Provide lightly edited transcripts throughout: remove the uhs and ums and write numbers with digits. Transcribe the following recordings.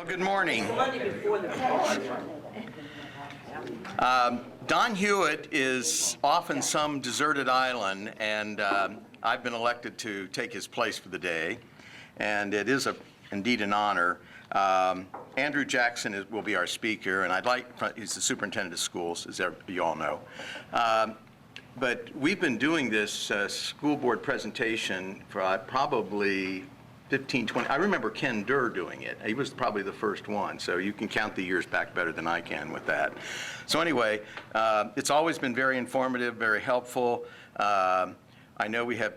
Well, good morning. Monday before the call. Don Hewitt is off in some deserted island, and I've been elected to take his place for the day, and it is indeed an honor. Andrew Jackson will be our speaker, and he's the superintendent of schools, as you all know. But we've been doing this school board presentation for probably 15, 20, I remember Ken Durr doing it. He was probably the first one, so you can count the years back better than I can with that. So anyway, it's always been very informative, very helpful. I know we have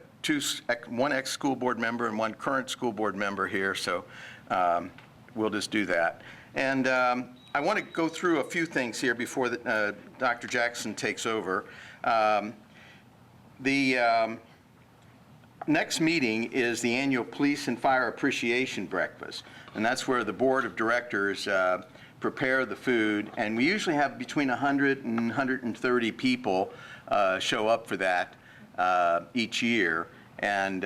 one ex-school board member and one current school board member here, so we'll just do that. And I want to go through a few things here before Dr. Jackson takes over. Next meeting is the annual Police and Fire Appreciation Breakfast, and that's where the board of directors prepare the food, and we usually have between 100 and 130 people show up for that each year, and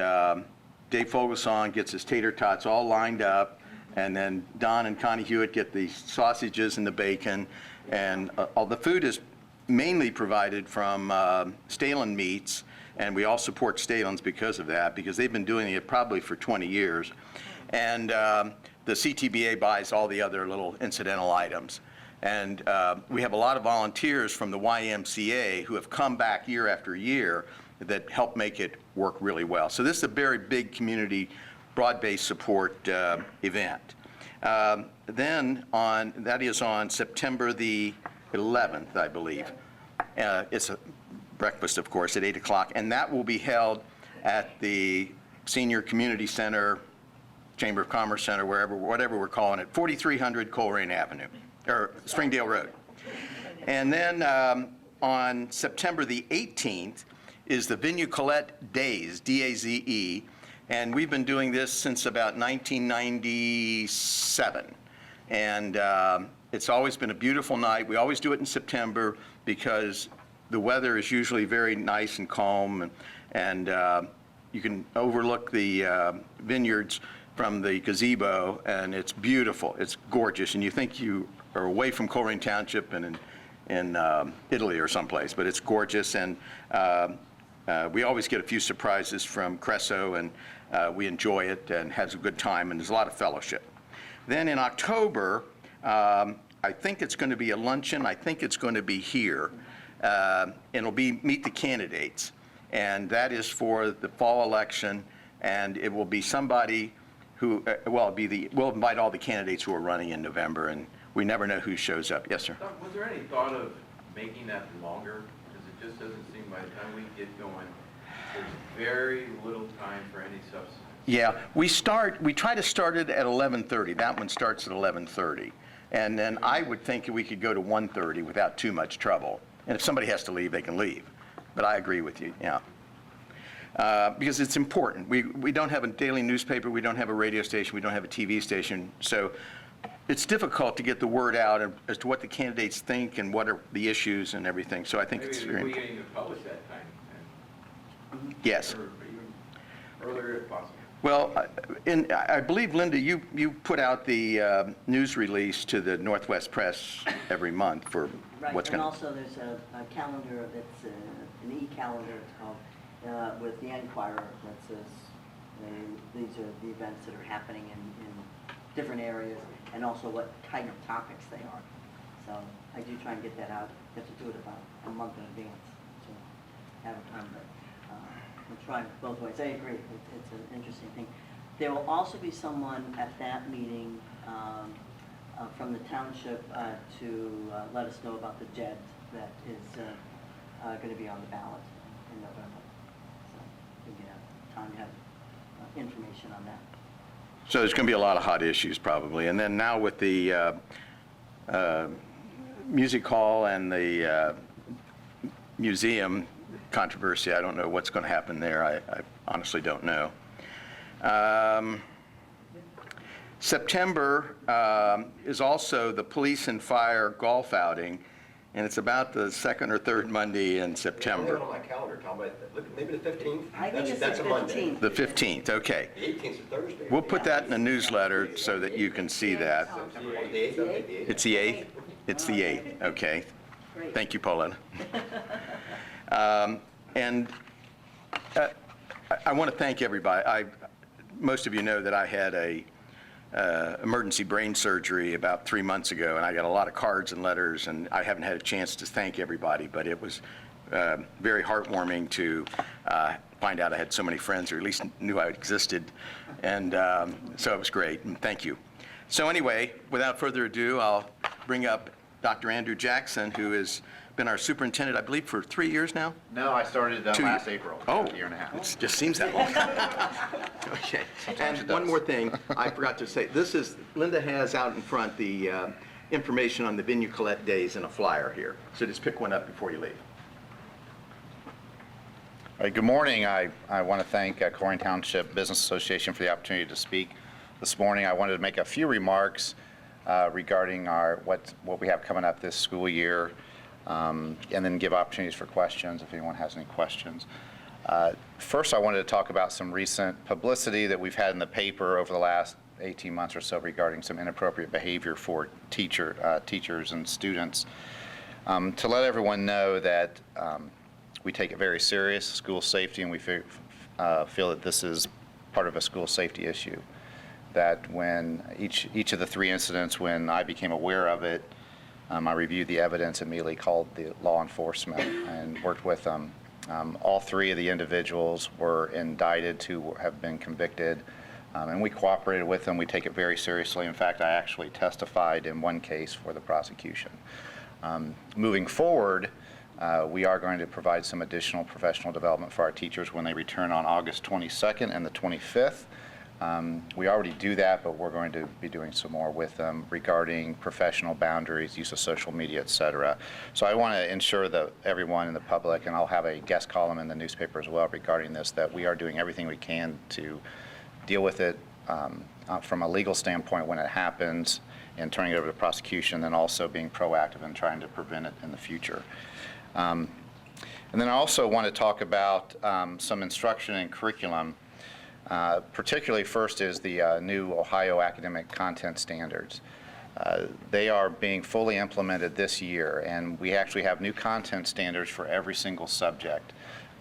Dave Fogelsong gets his tater tots all lined up, and then Don and Connie Hewitt get the sausages and the bacon, and all the food is mainly provided from Stalen Meats, and we all support Stalen's because of that, because they've been doing it probably for 20 years. And the CTBA buys all the other little incidental items. And we have a lot of volunteers from the YMCA who have come back year after year that help make it work really well. So this is a very big community, broad-based support event. Then that is on September the 11th, I believe. It's a breakfast, of course, at 8 o'clock, and that will be held at the Senior Community Center, Chamber of Commerce Center, whatever we're calling it, 4300 Colerain Avenue, or Springdale Road. And then on September the 18th is the Venue Colette Days, D-A-Z-E, and we've been doing this since about 1997. And it's always been a beautiful night. We always do it in September because the weather is usually very nice and calm, and you can overlook the vineyards from the gazebo, and it's beautiful. It's gorgeous, and you think you are away from Colerain Township and in Italy or someplace, but it's gorgeous, and we always get a few surprises from Cresso, and we enjoy it and have a good time, and there's a lot of fellowship. Then in October, I think it's going to be a luncheon. I think it's going to be here. And it'll be Meet the Candidates, and that is for the fall election, and it will be somebody who, we'll invite all the candidates who are running in November, and we never know who shows up. Yes, sir? Was there any thought of making that longer? Because it just doesn't seem by the time we get going, there's very little time for any substance. Yeah, we try to start it at 11:30. That one starts at 11:30. And then I would think we could go to 1:30 without too much trouble. And if somebody has to leave, they can leave. But I agree with you, yeah. Because it's important. We don't have a daily newspaper, we don't have a radio station, we don't have a TV station. So it's difficult to get the word out as to what the candidates think and what are the issues and everything. So I think it's very important. Maybe we can publish that time. Yes. Or even earlier if possible. Well, I believe, Linda, you put out the news release to the Northwest Press every month for what's going to... Right, and also there's a calendar that's an e-calendar, it's called, with the Enquirer that says these are the events that are happening in different areas, and also what kind of topics they are. So I do try and get that out. You have to do it about a month in advance to have a time, but we'll try both ways. I agree. It's an interesting thing. There will also be someone at that meeting from the township to let us know about the JED that is going to be on the ballot in November. So we can have time to have information on that. So there's going to be a lot of hot issues probably. And then now with the music hall and the museum controversy, I don't know what's going to happen there. I honestly don't know. September is also the police and fire golf outing, and it's about the second or third Monday in I have it September. on my calendar, Tom, but look, maybe the 15th? I think it's That's the a Monday. 15th. The 15th, okay. The 18th is a Thursday. We'll put that in a newsletter so that you can see that. September, the 8th, okay, the 8th. It's the 8th? It's the 8th, okay. Great. Thank you, Pauletta. And I want to thank everybody. Most of you know that I had a emergency brain surgery about 3 months ago, and I got a lot of cards and letters, and I haven't had a chance to thank everybody, but it was very heartwarming to find out I had so many friends, or at least knew I existed, and so it was great, and thank you. So anyway, without further ado, I'll bring up Dr. Andrew Jackson, who has been our superintendent, I believe, for 3 years now? No, I started 2 last years. April, Oh, a year and a half. it just seems that long. Okay. Sometimes And it one does. more thing, I forgot to say, Linda has out in front the information on the Venue Colette Days in a flyer here. So just pick one up before you leave. All right, good morning. I want to thank Colerain Township Business Association for the opportunity to speak this morning. I wanted to make a few remarks regarding what we have coming up this school year, and then give opportunities for questions if anyone has any questions. First, I wanted to talk about some recent publicity that we've had in the paper over the last 18 months or so regarding some inappropriate behavior for teachers and students. To let everyone know that we take it very serious, school safety, and we feel that this is part of a school safety issue. That when each of the 3 incidents, when I became aware of it, I reviewed the evidence, immediately called the law enforcement and worked with them. All 3 of the individuals were indicted, 2 have been convicted, and we cooperated with them. We take it very seriously. In fact, I actually testified in one case for the prosecution. Moving forward, we are going to provide some additional professional development for our teachers when they return on August 22nd and the 25th. We already do that, but we're going to be doing some more with them regarding professional boundaries, use of social media, et cetera. So I want to ensure that everyone in the public, and I'll have a guest column in the newspaper as well regarding this, that we are doing everything we can to deal with it from a legal standpoint when it happens and turning it over to prosecution, and also being proactive and trying to prevent it in the future. And then I also want to talk about some instruction and curriculum. Particularly first is the new Ohio academic content standards. They are being fully implemented this year, and we actually have new content standards for every single subject.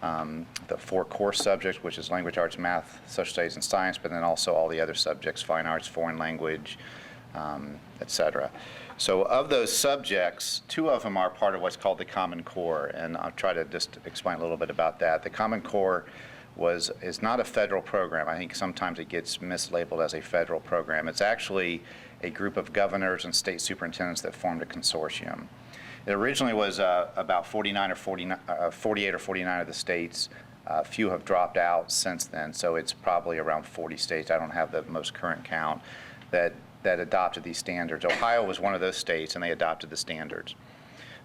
The 4 core subjects, which is language arts, math, social studies, and science, but then also all the other subjects, fine arts, foreign language, et cetera. So of those subjects, 2 of them are part of what's called the Common Core, and I'll try to just explain a little bit about that. The Common Core is not a federal program. I think sometimes it gets mislabeled as a federal program. It's actually a group of governors and state superintendents that formed a consortium. It originally was about 48 or 49 of the states. A few have dropped out since then, so it's probably around 40 states. I don't have the most current count that adopted these standards. Ohio was one of those states, and they adopted the standards.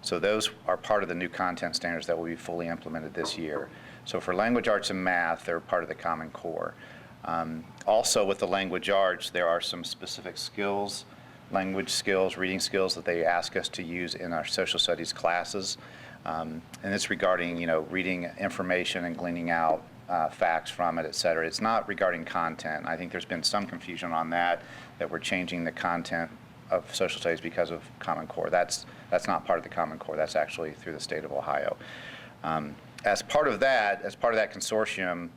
So those are part of the new content standards that will be fully implemented this year. So for language arts and math, they're part of the Common Core. Also with the language arts, there are some specific skills, language skills, reading skills that they ask us to use in our social studies classes. And it's regarding, reading information and gleaning out facts from it, et cetera. It's not regarding content. I think there's been some confusion on that we're changing the content of social studies because of Common Core. That's not part of the Common Core. That's actually through the state of Ohio. As part of that consortium,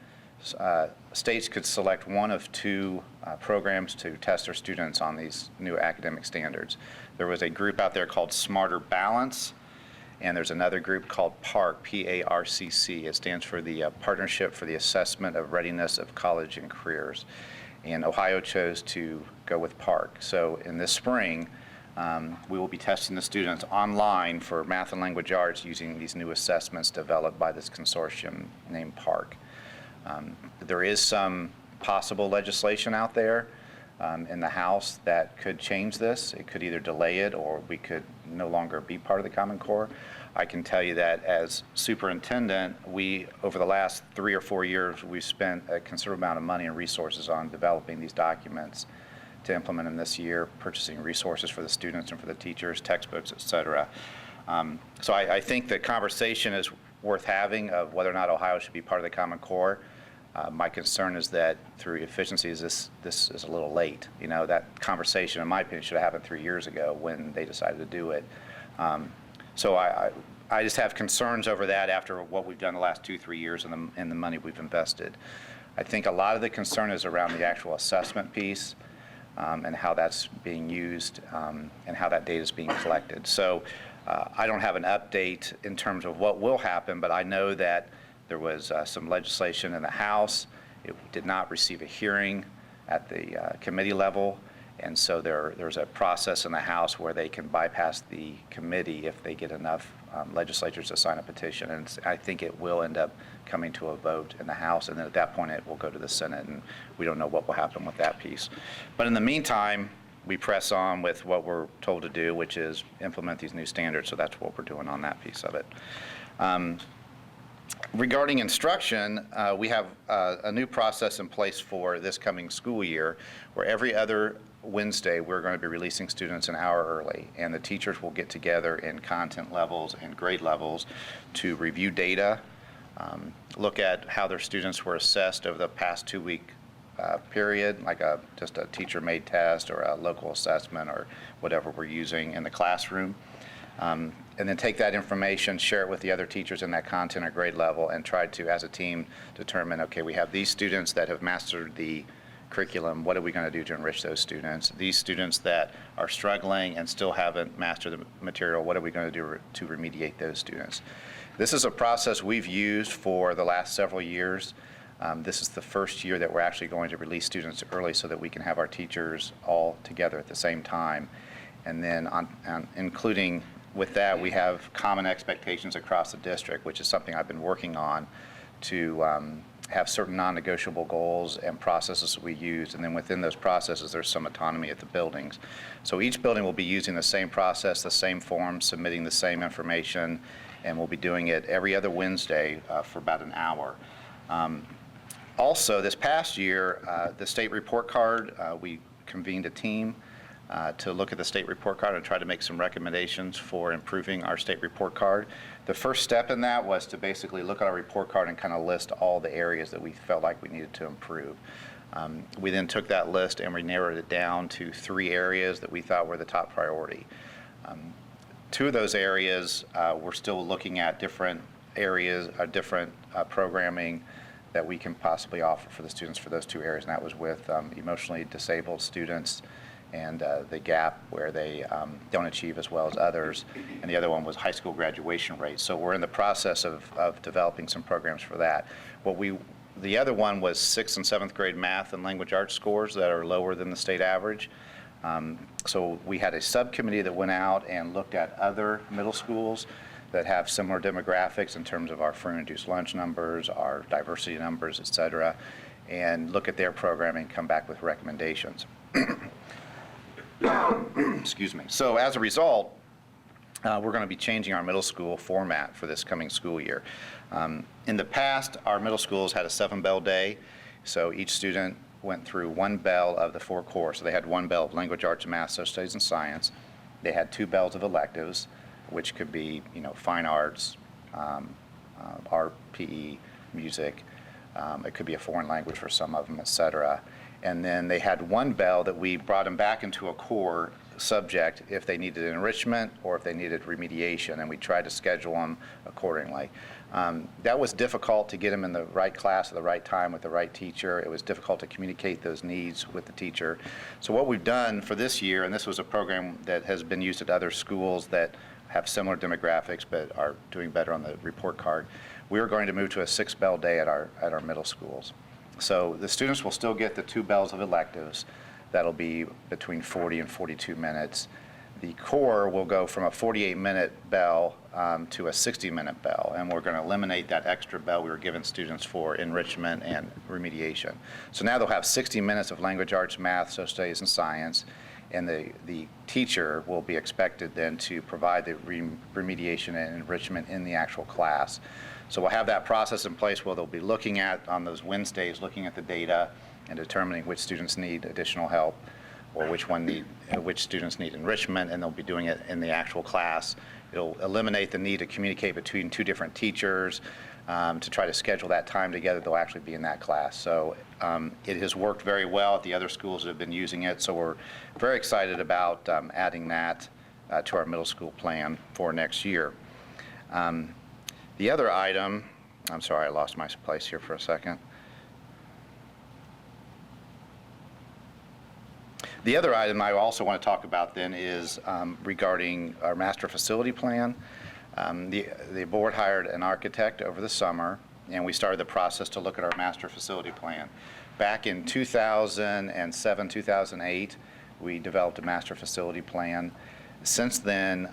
states could select one of 2 programs to test their students on these new academic standards. There was a group out there called Smarter Balance, and there's another group called PARCC, P-A-R-C-C. It stands for the Partnership for the Assessment of Readiness of College and Careers. And Ohio chose to go with PARCC. So in this spring, we will be testing the students online for math and language arts using these new assessments developed by this consortium named PARCC. There is some possible legislation out there in the House that could change this. It could either delay it, or we could no longer be part of the Common Core. I can tell you that as superintendent, over the last 3 or 4 years, we've spent a considerable amount of money and resources on developing these documents to implement them this year, purchasing resources for the students and for the teachers, textbooks, et cetera. So I think the conversation is worth having of whether or not Ohio should be part of the Common Core. My concern is that through efficiencies, this is a little late. You know, that conversation, in my opinion, should have happened 3 years ago when they decided to do it. So I just have concerns over that after what we've done the last 2-3 years and the money we've invested. I think a lot of the concern is around the actual assessment piece and how that's being used and how that data is being collected. So I don't have an update in terms of what will happen, but I know that there was some legislation in the House. It did not receive a hearing at the committee level, and so there's a process in the House where they can bypass the committee if they get enough legislators to sign a petition. And I think it will end up coming to a vote in the House, and then at that point it will go to the Senate, and we don't know what will happen with that piece. But in the meantime, we press on with what we're told to do, which is implement these new standards, so that's what we're doing on that piece of it. Regarding instruction, we have a new process in place for this coming school year where every other Wednesday we're going to be releasing students an hour early, and the teachers will get together in content levels and grade levels to review data, look at how their students were assessed over the past 2-week period, like just a teacher-made test or a local assessment or whatever we're using in the classroom. And then take that information, share it with the other teachers in that content or grade level, and try to, as a team, determine, okay, we have these students that have mastered the curriculum. What are we going to do to enrich those students? These students that are struggling and still haven't mastered the material, what are we going to do to remediate those students? This is a process we've used for the last several years. This is the first year that we're actually going to release students early so that we can have our teachers all together at the same time. And then including with that, we have common expectations across the district, which is something I've been working on to have certain non-negotiable goals and processes we use. And then within those processes, there's some autonomy at the buildings. So each building will be using the same process, the same form, submitting the same information, and we'll be doing it every other Wednesday for about an hour. Also, this past year, the state report card, we convened a team to look at the state report card and try to make some recommendations for improving our state report card. The first step in that was to basically look at our report card and kind of list all the areas that we felt like we needed to improve. We then took that list and we narrowed it down to 3 areas that we thought were the top priority. 2 of those areas, we're still looking at different areas, different programming that we can possibly offer for the students for those 2 areas, and that was with emotionally disabled students and the gap where they don't achieve as well as others, and the other one was high school graduation rates. So we're in the process of developing some programs for that. The other one was 6th and 7th grade math and language arts scores that are lower than the state average. So we had a subcommittee that went out and looked at other middle schools that have similar demographics in terms of our free and reduced lunch numbers, our diversity numbers, et cetera, and look at their programming and come back with recommendations. Excuse me. So as a result, we're going to be changing our middle school format for this coming school year. In the past, our middle schools had a 7-bell day, so each student went through 1 bell of the 4 core. So they had 1 bell of language, arts, math, social studies, and science. They had 2 bells of electives, which could be, fine arts, art, PE, music. It could be a foreign language for some of them, et cetera. And then they had 1 bell that we brought them back into a core subject if they needed enrichment or if they needed remediation, and we tried to schedule them accordingly. That was difficult to get them in the right class at the right time with the right teacher. It was difficult to communicate those needs with the teacher. So what we've done for this year, and this was a program that has been used at other schools that have similar demographics but are doing better on the report card, we are going to move to a 6-bell day at our middle schools. So the students will still get the 2 bells of electives. That'll be between 40 and 42 minutes. The core will go from a 48-minute bell to a 60-minute bell, and we're going to eliminate that extra bell we were giving students for enrichment and remediation. So now they'll have 60 minutes of language arts, math, social studies, and science, and the teacher will be expected then to provide the remediation and enrichment in the actual class. So we'll have that process in place where they'll be looking at, on those Wednesdays, looking at the data and determining which students need additional help or which students need enrichment, and they'll be doing it in the actual class. It'll eliminate the need to communicate between two different teachers to try to schedule that time together. They'll actually be in that class. So it has worked very well at the other schools that have been using it. So we're very excited about adding that to our middle school plan for next year. The other item, I'm sorry, I lost my place here for a second. The other item I also want to talk about then is regarding our master facility plan. The board hired an architect over the summer, and we started the process to look at our master facility plan. Back in 2007, 2008, we developed a master facility plan. Since then,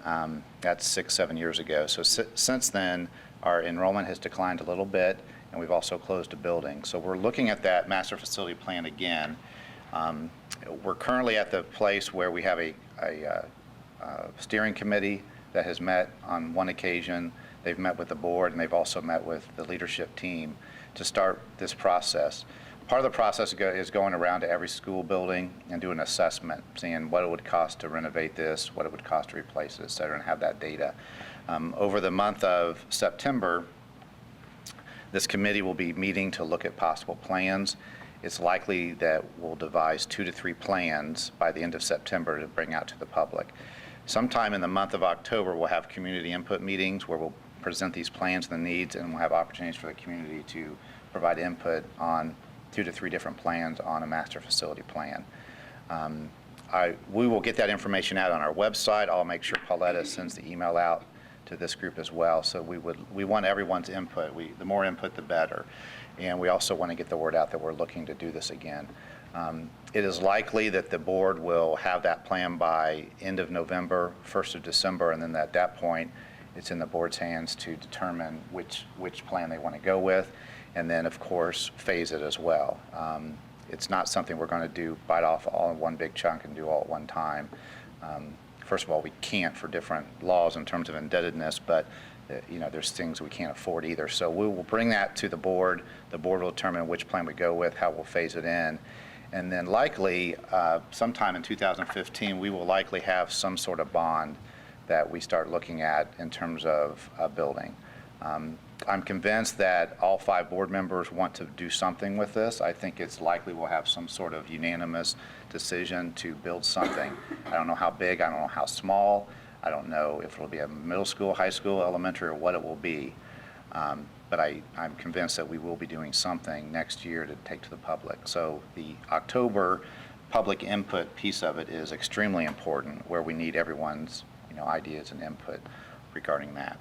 that's 6, 7 years ago. So since then, our enrollment has declined a little bit, and we've also closed a building. So we're looking at that master facility plan again. We're currently at the place where we have a steering committee that has met on one occasion. They've met with the board, and they've also met with the leadership team to start this process. Part of the process is going around to every school building and doing an assessment, seeing what it would cost to renovate this, what it would cost to replace it, et cetera, and have that data. Over the month of September, this committee will be meeting to look at possible plans. It's likely that we'll devise 2 to 3 plans by the end of September to bring out to the public. Sometime in the month of October, we'll have community input meetings where we'll present these plans and the needs, and we'll have opportunities for the community to provide input on 2 to 3 different plans on a master facility plan. We will get that information out on our website. I'll make sure Pauletta sends the email out to this group as well. So we want everyone's input. The more input, the better. And we also want to get the word out that we're looking to do this again. It is likely that the board will have that plan by end of November, 1st of December, and then at that point, it's in the board's hands to determine which plan they want to go with, and then, of course, phase it as well. It's not something we're going to bite off all in one big chunk and do all at one time. First of all, we can't for different laws in terms of indebtedness, but there's things we can't afford either. So we will bring that to the board. The board will determine which plan we go with, how we'll phase it in. And then likely, sometime in 2015, we will likely have some sort of bond that we start looking at in terms of a building. I'm convinced that all 5 board members want to do something with this. I think it's likely we'll have some sort of unanimous decision to build something. I don't know how big, I don't know how small. I don't know if it'll be a middle school, high school, elementary, or what it will be. But I'm convinced that we will be doing something next year to take to the public. So the October public input piece of it is extremely important, where we need everyone's ideas and input regarding that.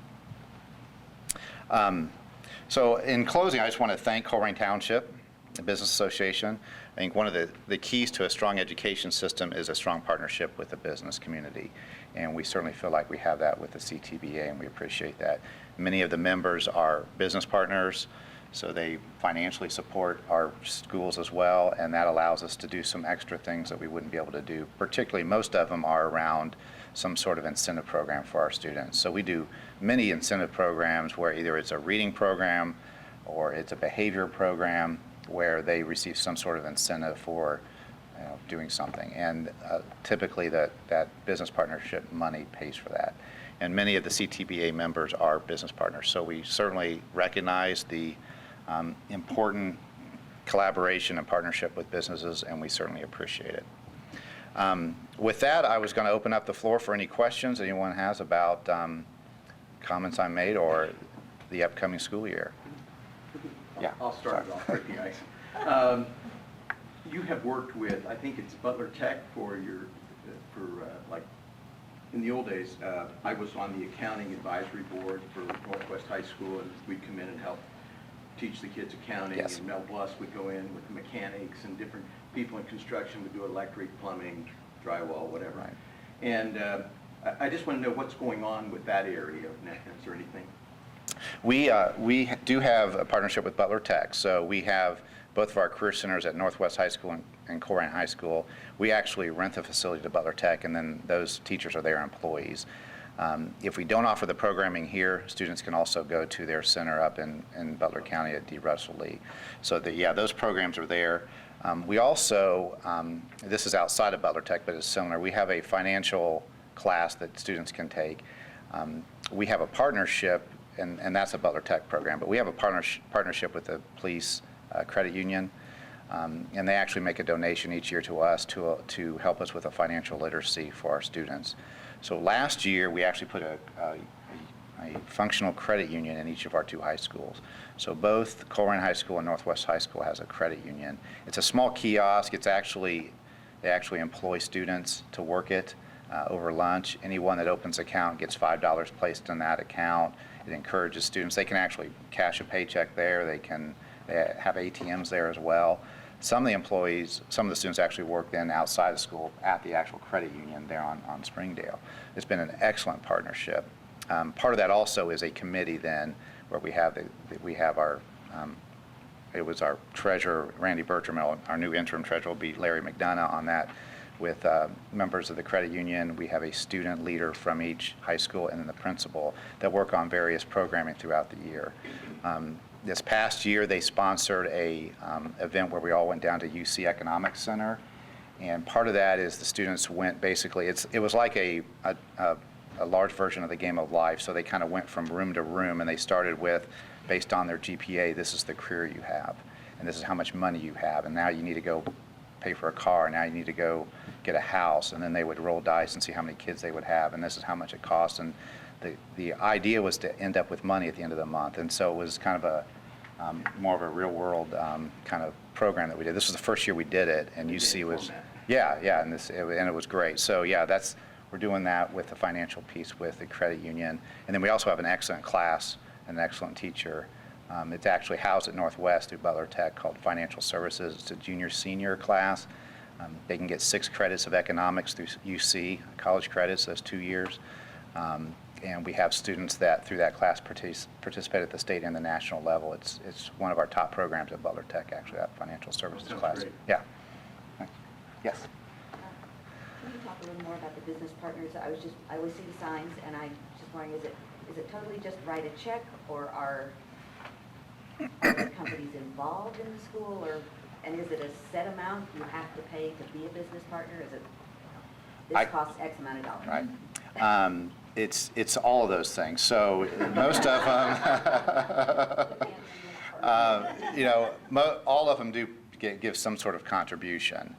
So in closing, I just want to thank Colerain Township, the Business Association. I think one of the keys to a strong education system is a strong partnership with the business community. And we certainly feel like we have that with the CTBA, and we appreciate that. Many of the members are business partners, so they financially support our schools as well, and that allows us to do some extra things that we wouldn't be able to do. Particularly, most of them are around some sort of incentive program for our students. So we do many incentive programs where either it's a reading program or it's a behavior program where they receive some sort of incentive for doing something. And typically that business partnership money pays for that. And many of the CTBA members are business partners. So we certainly recognize the important collaboration and partnership with businesses, and we certainly appreciate it. With that, I was going to open up the floor for any questions anyone has about comments I made or the upcoming school year. Yeah. I'll start it off with you guys. You have worked with, I think it's Butler Tech like, in the old days, I was on the accounting advisory board for Northwest High School, and we'd come in and help teach the kids accounting. Yes. And Mel Bluss would go in with the mechanics, and different people in construction would do electric, plumbing, drywall, whatever. Right. And I just want to know what's going on with that area of NECA. Is there anything? We do have a partnership with Butler Tech. So we have both of our career centers at Northwest High School and Colerain High School. We actually rent the facility to Butler Tech, and then those teachers are their employees. If we don't offer the programming here, students can also go to their center up in Butler County at D. Russell Lee. So those programs are there. We also, this is outside of Butler Tech, but it's similar. We have a financial class that students can take. We have a partnership, and that's a Butler Tech program, but we have a partnership with the police credit union, and they actually make a donation each year to us to help us with a financial literacy for our students. So last year, we actually put a functional credit union in each of our 2 high schools. So both Colerain High School and Northwest High School has a credit union. It's a small kiosk. They actually employ students to work it over lunch. Anyone that opens an account gets $5 placed in that account. It encourages students. They can actually cash a paycheck there. They have ATMs there as well. Some of the students actually work then outside of school at the actual credit union there on Springdale. It's been an excellent partnership. Part of that also is a committee then where we have our it was our treasurer, Randy Bertram, our new interim treasurer will be Larry McDonough on that with members of the credit union. We have a student leader from each high school and then the principal that work on various programming throughout the year. This past year, they sponsored a event where we all went down to UC Economics Center, and part of that is the students went basically, it was like a large version of the game of life, so they kind of went from room to room, and they started with, based on their GPA, this is the career you have, and this is how much money you have, and now you need to go pay for a car, now you need to go get a house, and then they would roll dice and see how many kids they would have, and this is how much it costs, and the idea was to end up with money at the end of the month, and so it was kind of a more of a real world kind of program that we did. This was the first year we did it, and UC was, yeah, and it was great. So yeah, we're doing that with the financial piece with the credit union, and then we also have an excellent class, an excellent teacher. It's actually housed at Northwest through Butler Tech called Financial Services. It's a junior-senior class. They can get 6 credits of economics through UC, college credits, those 2 years. And we have students that through that class participate at the state and the national level. It's one of our top programs at Butler Tech, actually, that financial services Sounds class. great. Yeah. Yes. Can you talk a little more about the business partners? I always see the signs, and I'm just wondering, is it totally just write a check, or are the companies involved in the school, and is it a set amount you have to pay to be a business partner? Is it, this costs X amount of dollars? Right. It's all of those things. So most of them, all of them do give some sort of contribution.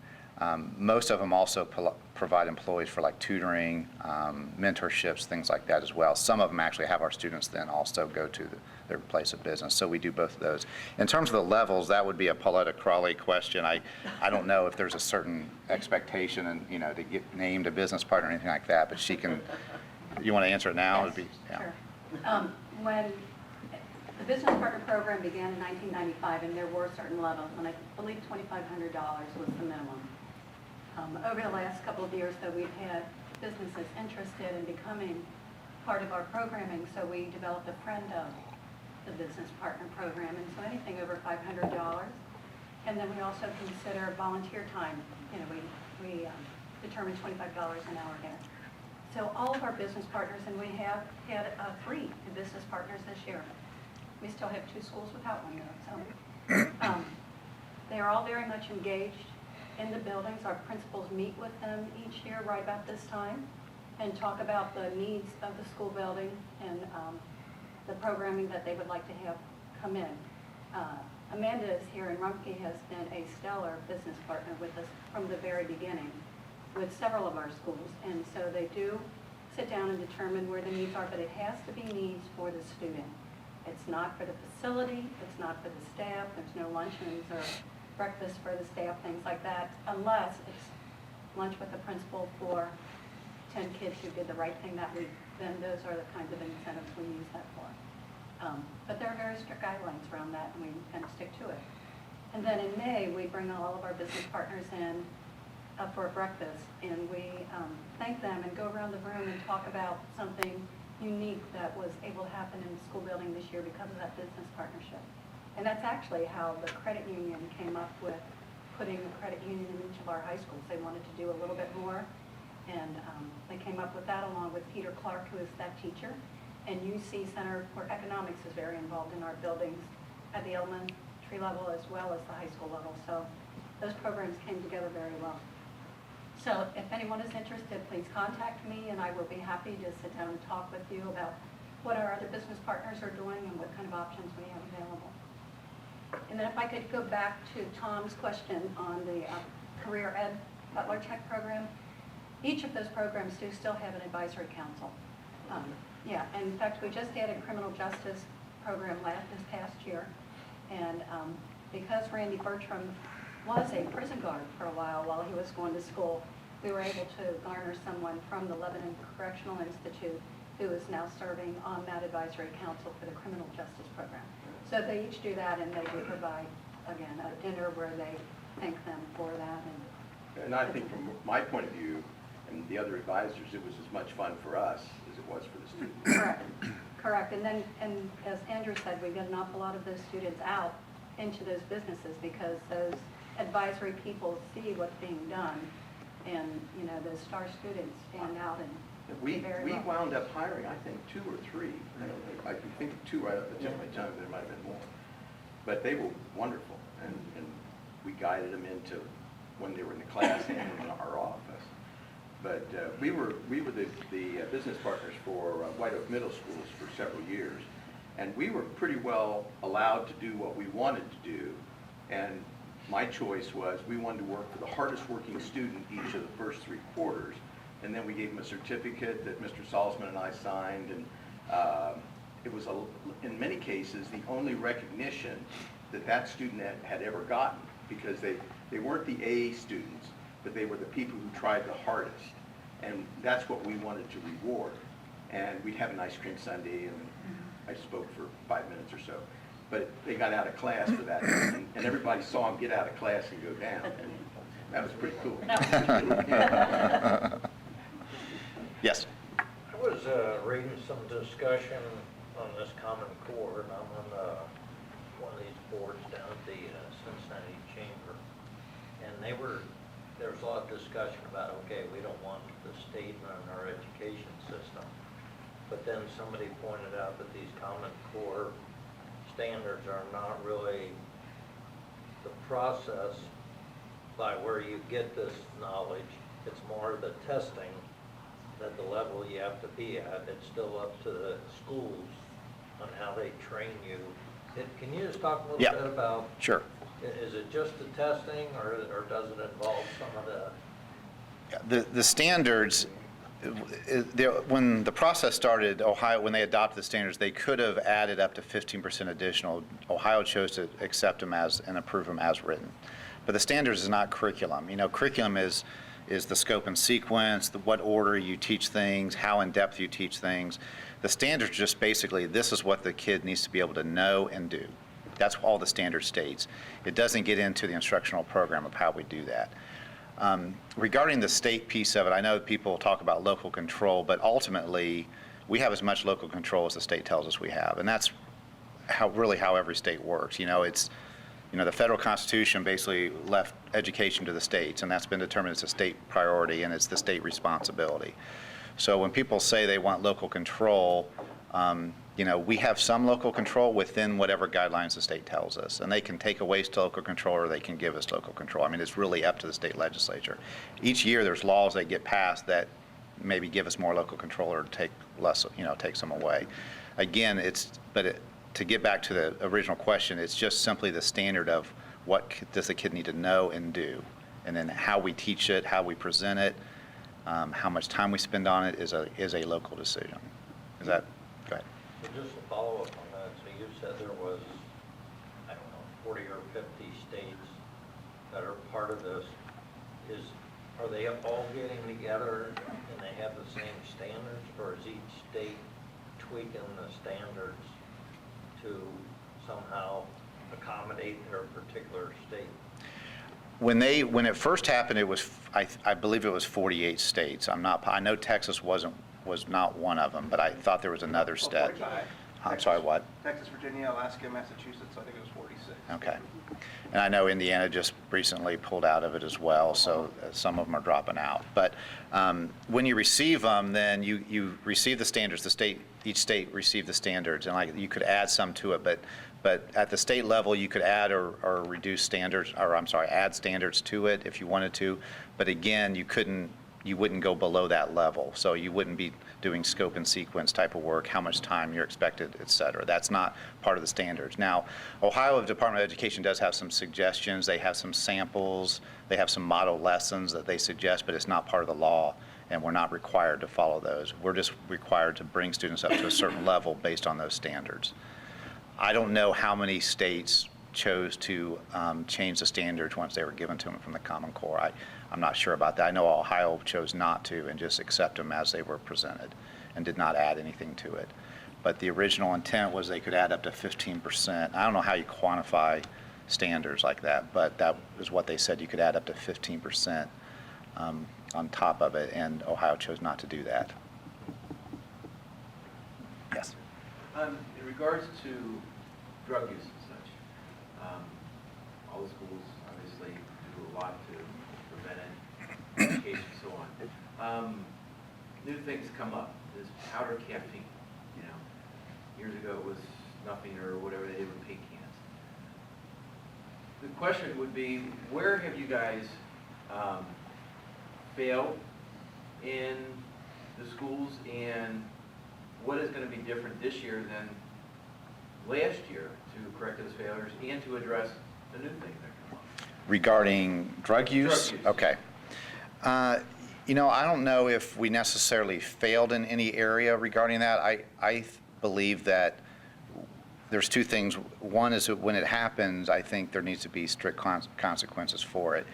Most of them also provide employees for like tutoring, mentorships, things like that as well. Some of them actually have our students then also go to their place of business. So we do both of those. In terms of the levels, that would be a Pauletta Crawley question. I don't know if there's a certain expectation and to get named a business partner or anything like that, but she can. You want to answer it now? Yes, It'd be, yeah. sure. When the business partner program began in 1995, and there were certain levels, and I believe $2,500 was the minimum. Over the last couple of years, though, we've had businesses interested in becoming part of our programming, so we developed a friend of the business partner program, and so anything over $500. And then we also consider volunteer time. We determine $25 an hour there. So all of our business partners, and we have had 3 business partners this year. We still have 2 schools without one though. So they are all very much engaged in the buildings. Our principals meet with them each year right about this time and talk about the needs of the school building and the programming that they would like to have come in. Amanda is here, and Rumpke has been a stellar business partner with us from the very beginning with several of our schools, and so they do sit down and determine where the needs are, but it has to be needs for the student. It's not for the facility, it's not for the staff, there's no luncheons or breakfast for the staff, things like that, unless it's lunch with the principal for 10 kids who did the right thing that week, then those are the kinds of incentives we use that for. But there are very strict guidelines around that, and we kind of stick to it. And then in May, we bring all of our business partners in for a breakfast, and we thank them and go around the room and talk about something unique that was able to happen in the school building this year because of that business partnership. And that's actually how the credit union came up with putting the credit union in each of our high schools. They wanted to do a little bit more, and they came up with that along with Peter Clark, who is that teacher. And UC Center for Economics is very involved in our buildings at the elementary level as well as the high school level. So those programs came together very well. So if anyone is interested, please contact me, and I will be happy to sit down and talk with you about what our other business partners are doing and what kind of options we have available. And then if I could go back to Tom's question on the Career Ed Butler Tech program, each of those programs do still have an advisory council. Yeah, and in fact, we just added criminal justice program this past year, and because Randy Bertram was a prison guard for a while he was going to school, we were able to garner someone from the Lebanon Correctional Institute who is now serving on that advisory council for the criminal justice program. So they each do that, and they do provide, again, a dinner where they thank them for that. And I think from my point of view, and the other advisors, it was as much fun for us as it was for the students. Correct, correct. And then, and as Andrew said, we get an awful lot of those students out into those businesses because those advisory people see what's being done, and, you know, those star students stand out and We do very well. wound up hiring, I think, 2 or 3. I don't know, I can think of 2 right off the tip of my tongue, there might have been more. But they were wonderful, and we guided them into when they were in the class and in our office. But we were the business partners for White Oak Middle Schools for several years, and we were pretty well allowed to do what we wanted to do. And my choice was we wanted to work for the hardest working student each of the first 3 quarters, and then we gave them a certificate that Mr. Salzman and I signed, and it was, in many cases, the only recognition that student had ever gotten, because they weren't the A students, but they were the people who tried the hardest, and that's what we wanted to reward. And we'd have an ice cream sundae, and I spoke for 5 minutes or so, but they got out of class for that, and everybody saw them get out of class and go down, and that was pretty cool. Yes. I was reading some discussion on this Common Core, and I'm on one of these boards down at the Cincinnati Chamber, and there was a lot of discussion about, okay, we don't want the state running our education system, but then somebody pointed out that these Common Core standards are not really the process by where you get this knowledge. It's more the testing at the level you have to be at. It's still up to the schools on how they train you. Can you just talk a little bit about, Sure. is it just the testing, or does it involve some of the? The standards, when the process started, Ohio, when they adopted the standards, they could have added up to 15% additional. Ohio chose to accept them and approve them as written. But the standards is not curriculum. You know, curriculum is the scope and sequence, what order you teach things, how in-depth you teach things. The standards just basically, this is what the kid needs to be able to know and do. That's all the standard states. It doesn't get into the instructional program of how we do that. Regarding the state piece of it, I know people talk about local control, but ultimately, we have as much local control as the state tells us we have. And that's really how every state works. You know, the federal Constitution basically left education to the states, and that's been determined as a state priority, and it's the state responsibility. So when people say they want local control, we have some local control within whatever guidelines the state tells us, and they can take away local control or they can give us local control. I mean, it's really up to the state legislature. Each year there's laws that get passed that maybe give us more local control or take less, take some away. Again, to get back to the original question, it's just simply the standard of what does the kid need to know and do, and then how we teach it, how we present it, how much time we spend on it is a local decision. Is that, go ahead. So just to follow up on that, so you said there was, I don't know, 40 or 50 states that are part of this. Are they all getting together and they have the same standards, or is each state tweaking the standards to somehow accommodate their particular state? When it first happened, it was I believe it was 48 states. I know Texas was not one of them, but I thought there was another state. 45. I'm sorry, what? Texas, Virginia, Alaska, Massachusetts, I think it was 46. Okay. And I know Indiana just recently pulled out of it as well, so some of them are dropping out. But when you receive them, then you receive the standards. Each state received the standards, and you could add some to it. But But at the state level, you could add or reduce standards, or I'm sorry, add standards to it if you wanted to. But again, you wouldn't go below that level. So you wouldn't be doing scope and sequence type of work, how much time you're expected, et cetera. That's not part of the standards. Now, Ohio Department of Education does have some suggestions. They have some samples. They have some model lessons that they suggest, but it's not part of the law, and we're not required to follow those. We're just required to bring students up to a certain level based on those standards. I don't know how many states chose to change the standards once they were given to them from the Common Core. I'm not sure about that. I know Ohio chose not to and just accept them as they were presented and did not add anything to it. But the original intent was they could add up to 15%. I don't know how you quantify standards like that, but that is what they said. You could add up to 15% on top of it, and Ohio chose not to do that. Yes. In regards to drug use and such, all the schools obviously do a lot to prevent it, education and so on. New things come up, this powder caffeine, you know. Years ago it was nothing or whatever they did with paint cans. The question would be, where have you guys failed in the schools, and what is going to be different this year than last year to correct those failures and to address the new things that come up? Regarding drug use? Drug use. Okay. You know, I don't know if we necessarily failed in any area regarding that. I believe that there's two things. One is that when it happens, I think there needs to be strict consequences for it.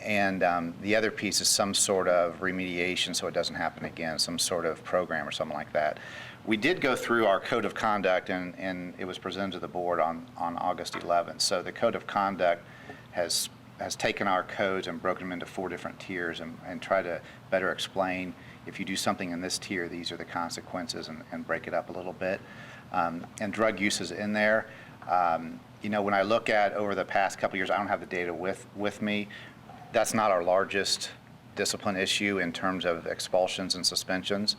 And the other piece is some sort of remediation so it doesn't happen again, some sort of program or something like that. We did go through our code of conduct, and it was presented to the board on August 11th. So the code of conduct has taken our codes and broken them into 4 different tiers and tried to better explain, if you do something in this tier, these are the consequences, and break it up a little bit. And drug use is in there. You know, when I look at over the past couple of years, I don't have the data with me. That's not our largest discipline issue in terms of expulsions and suspensions.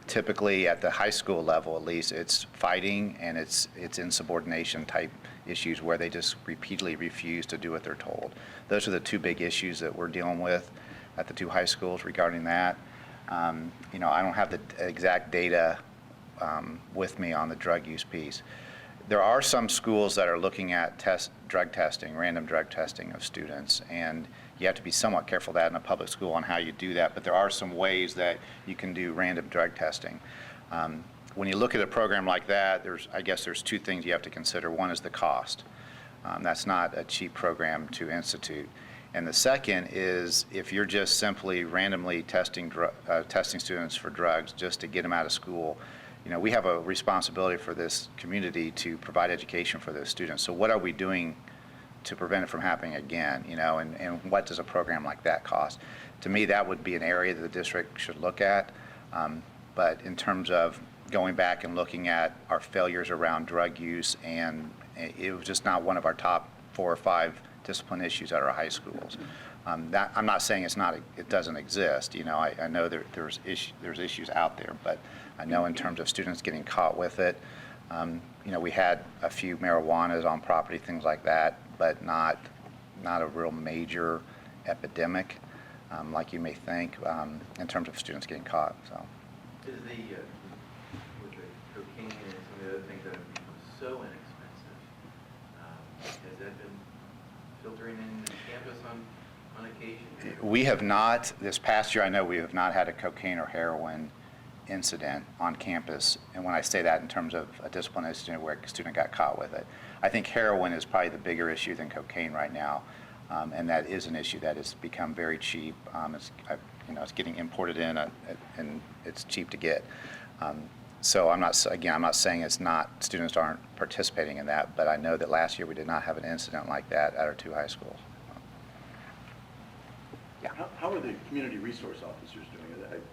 Typically, at the high school level, at least, it's fighting and it's insubordination type issues where they just repeatedly refuse to do what they're told. Those are the 2 big issues that we're dealing with at the 2 high schools regarding that. You know, I don't have the exact data with me on the drug use piece. There are some schools that are looking at drug testing, random drug testing of students, and you have to be somewhat careful of that in a public school on how you do that, but there are some ways that you can do random drug testing. When you look at a program like that, I guess there's 2 things you have to consider. One is the cost. That's not a cheap program to institute. And the second is, if you're just simply randomly testing students for drugs just to get them out of school, you know, we have a responsibility for this community to provide education for those students. So what are we doing to prevent it from happening again, you know, and what does a program like that cost? To me, that would be an area that the district should look at. But in terms of going back and looking at our failures around drug use, and it was just not one of our top 4 or 5 discipline issues at our high schools. I'm not saying it doesn't exist. You know, I know there's issues out there, but I know in terms of students getting caught with it, you know, we had a few marijuanas on property, things like that, but not a real major epidemic like you may think in terms of students getting caught. So, Is with the cocaine and some of the other things that have become so inexpensive, has that been filtering in campus on occasion? we have not, this past year, I know we have not had a cocaine or heroin incident on campus. And when I say that in terms of a discipline incident where a student got caught with it, I think heroin is probably the bigger issue than cocaine right now. And that is an issue that has become very cheap. It's getting imported in and it's cheap to get. So I'm not saying students aren't participating in that, but I know that last year we did not have an incident like that at our 2 high schools. Yeah. How are the community resource officers doing it?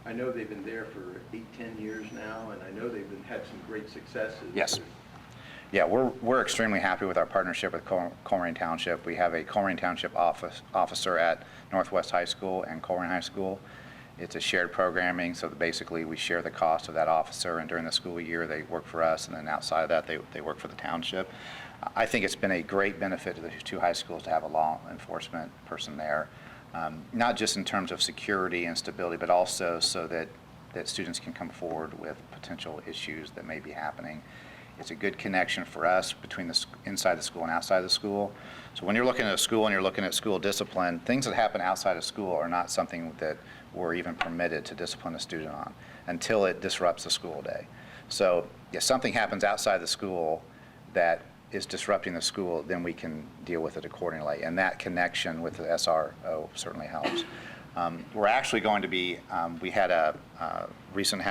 I know they've been there for 8-10 years now, and I know they've had some great successes. Yes. Yeah, we're extremely happy with our partnership with Colerain Township. We have a Colerain Township officer at Northwest High School and Colerain High School, It's a shared programming, so that basically we share the cost of that officer, and during the school year, they work for us, and then outside of that, they work for the township. I think it's been a great benefit to the two high schools to have a law enforcement person there, not just in terms of security and stability, but also so that students can come forward with potential issues that may be happening. It's a good connection for us between inside the school and outside the school. So when you're looking at a school and you're looking at school discipline, things that happen outside of school are not something that we're even permitted to discipline a student on until it disrupts the school day. So if something happens outside the school that is disrupting the school, then we can deal with it accordingly. And that connection with the SRO certainly helps. We're actually going to be, we had a recent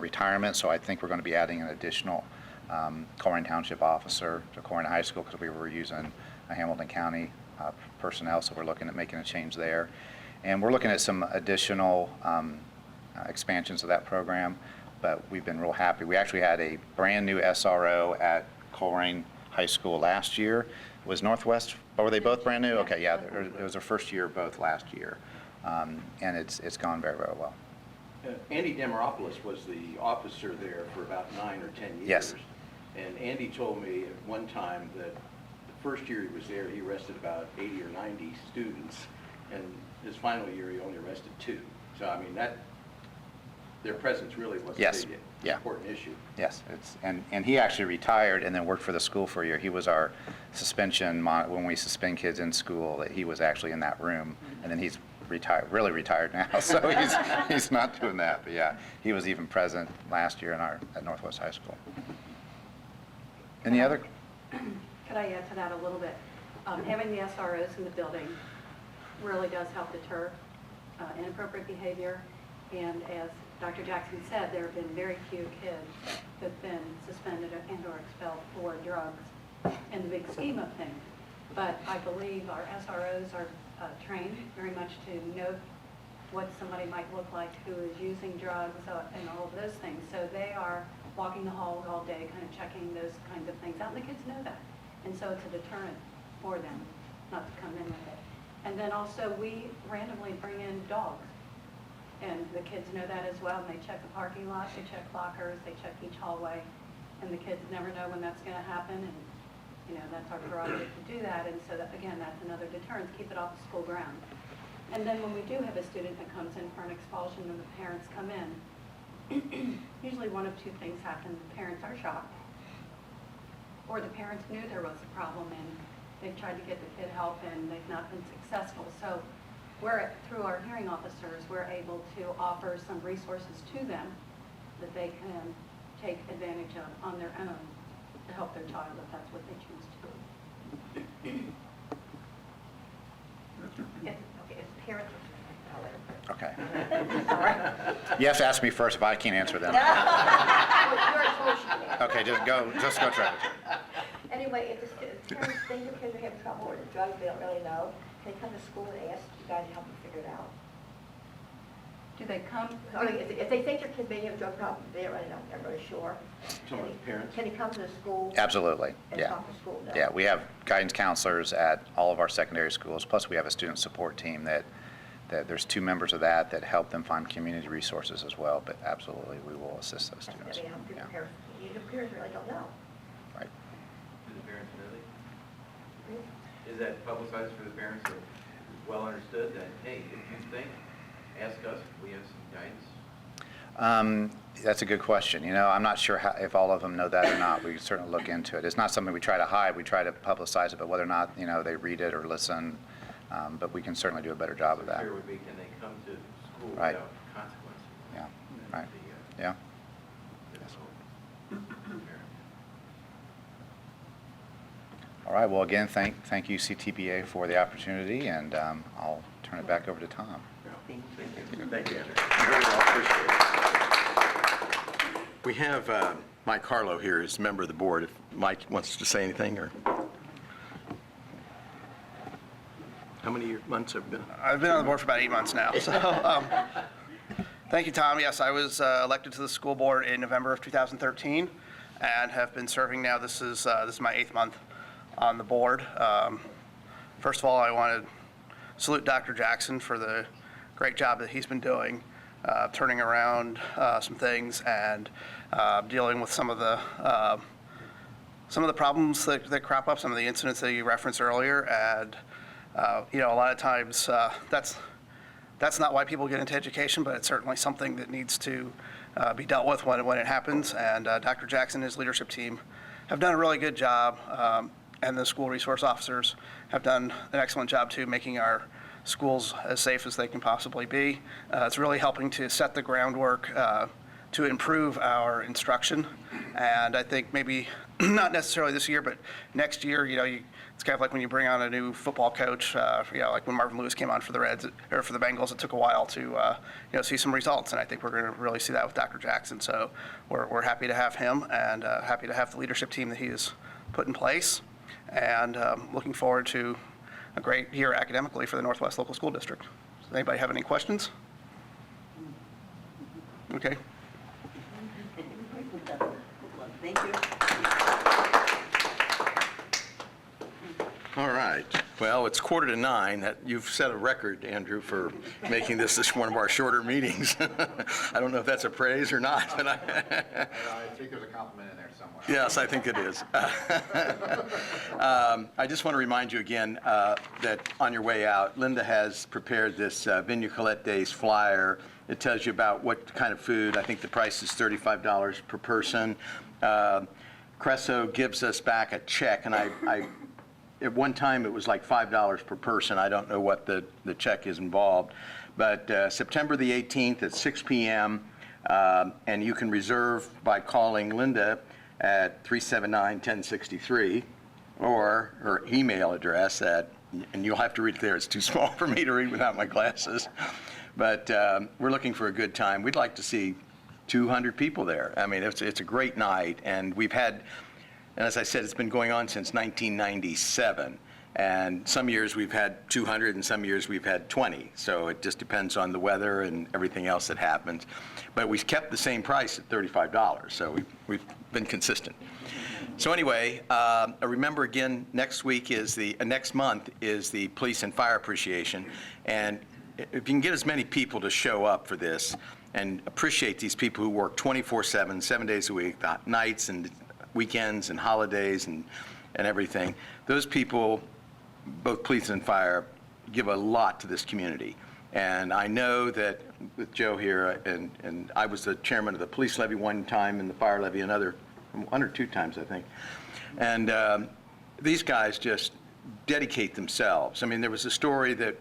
retirement, so I think we're going to be adding an additional Colerain Township officer to Colerain High School because we were using Hamilton County personnel, so we're looking at making a change there. And we're looking at some additional expansions of that program, but we've been real happy. We actually had a brand new SRO at Colerain High School last year. Was Northwest, or were they both brand new? Okay, yeah, it was their first year both last year. And it's gone very, very well. Andy Demaropoulos was the officer there for about 9 or 10 years. Yes. And Andy told me at one time that the first year he was there, he arrested about 80 or 90 students, and his final year, he only arrested 2. So, I mean, their presence really was a Yes. big, Yeah. important issue. Yes, and he actually retired and then worked for the school for a year. He was our suspension, when we suspend kids in school, that he was actually in that room, and then he's really retired now, so he's not doing that. But yeah, he was even present last year at Northwest High School. Any other? Could I add to that a little bit? Having the SROs in the building really does help deter inappropriate behavior. And as Dr. Jackson said, there have been very few kids that have been suspended and or expelled for drugs in the big scheme of things. But I believe our SROs are trained very much to know what somebody might look like who is using drugs and all of those things. So they are walking the halls all day, kind of checking those kinds of things out, and the kids know that. And so it's a deterrent for them not to come in with it. And then also we randomly bring in dogs, and the kids know that as well, and they check the parking lot, they check lockers, they check each hallway, and the kids never know when that's going to happen, and you know, that's our prerogative to do that. And so that, again, that's another deterrent, keep it off the school ground. And then when we do have a student that comes in for an expulsion and the parents come in, usually one of 2 things happen. The parents are shocked, or the parents knew there was a problem and they've tried to get the kid help and they've not been successful. So through our hearing officers, we're able to offer some resources to them that they can take advantage of on their own to help their child if that's what they choose to do. If parents, Okay. You have to ask me first if I can't answer them. Okay, just go try it. Anyway, if the parents think the kids are having trouble with the drugs, they don't really know, they come to school and ask you guys to help them figure it out. Do they come? I mean, if they think their kid may have a drug problem, they don't really know, they're really sure. Some of the parents. Can he come to the school? Absolutely, And yeah. talk to school? No. Yeah, we have guidance counselors at all of our secondary schools, plus we have a student support team that there's 2 members of that help them find community resources as well, but absolutely, we will assist those students. I mean, Yeah. the parents really don't know. Right. Do the parents really? Is that publicized for the parents, so it's well understood that, hey, if you think, ask us, we have some guidance? That's a good question. You know, I'm not sure if all of them know that or not. We can certainly look into it. It's not something we try to hide. We try to publicize it, but whether or not, you know, they read it or listen, but we can certainly do a better job of that. Fear would be, can they come to school Right. without consequences? Yeah, right. The, Yeah. All right, well, again, thank you, CTPA, for the opportunity, and I'll turn it back over to Tom. Thank you. Thank you, Andrew. Very well, appreciate it. We have Mike Harlow here as a member of the board. If Mike wants to say anything, or? How many months have you been? I've been on the board for about 8 months now. So, thank you, Tom. Yes, I was elected to the school board in November of 2013 and have been serving now. This is my 8th month on the board. First of all, I want to salute Dr. Jackson for the great job that he's been doing. turning around some things and dealing with some of the problems that crop up, some of the incidents that you referenced earlier. And, a lot of times that's not why people get into education, but it's certainly something that needs to be dealt with when it happens. And Dr. Jackson and his leadership team have done a really good job, and the school resource officers have done an excellent job too, making our schools as safe as they can possibly be. It's really helping to set the groundwork to improve our instruction. And I think maybe not necessarily this year, but next year, it's kind of like when you bring on a new football coach, like when Marvin Lewis came on for the Reds or for the Bengals, it took a while to, see some results. And I think we're going to really see that with Dr. Jackson. So we're happy to have him and happy to have the leadership team that he has put in place, and looking forward to a great year academically for the Northwest Local School District. Does anybody have any questions? Okay. Thank you. All right. Well, it's 8:45. You've set a record, Andrew, for making this one of our shorter meetings. I don't know if that's a praise or not, but I think there's a compliment in there somewhere. yes, I think it is. I just want to remind you again that on your way out, Linda has prepared this Vigna Colette Days flyer. It tells you about what kind of food. I think the price is $35 per person. Cresso gives us back a check, and I at one time it was like $5 per person. I don't know what the check is involved. But September the 18th at 6 p.m., and you can reserve by calling Linda at 379-1063, or her email address and you'll have to read it there. It's too small for me to read without my glasses. But we're looking for a good time. We'd like to see 200 people there. I mean, it's a great night, and we've had, and as I said, it's been going on since 1997. And some years we've had 200 and some years we've had 20. So it just depends on the weather and everything else that happens. But we've kept the same price at $35. So we've been consistent. So anyway, remember again, next month is the Police and Fire Appreciation. And if you can get as many people to show up for this and appreciate these people who work 24/7, 7 days a week, the nights and weekends and holidays and everything, those people, both police and fire, give a lot to this community. And I know that with Joe here, and I was the chairman of the police levy one time and the fire levy another, one or two times, I think. And these guys just dedicate themselves. I mean, there was a story that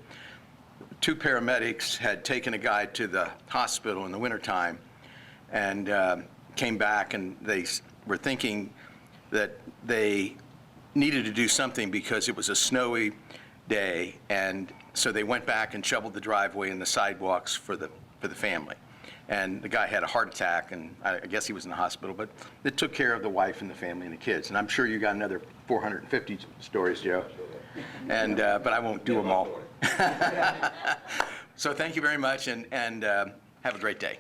2 paramedics had taken a guy to the hospital in the wintertime and came back, and they were thinking that they needed to do something because it was a snowy day, and so they went back and shoveled the driveway and the sidewalks for the family. And the guy had a heart attack, and I guess he was in the hospital, but it took care of the wife and the family and the kids. And I'm sure you got another 450 stories, Joe. And but I won't do them all. So thank you very much, and have a great day.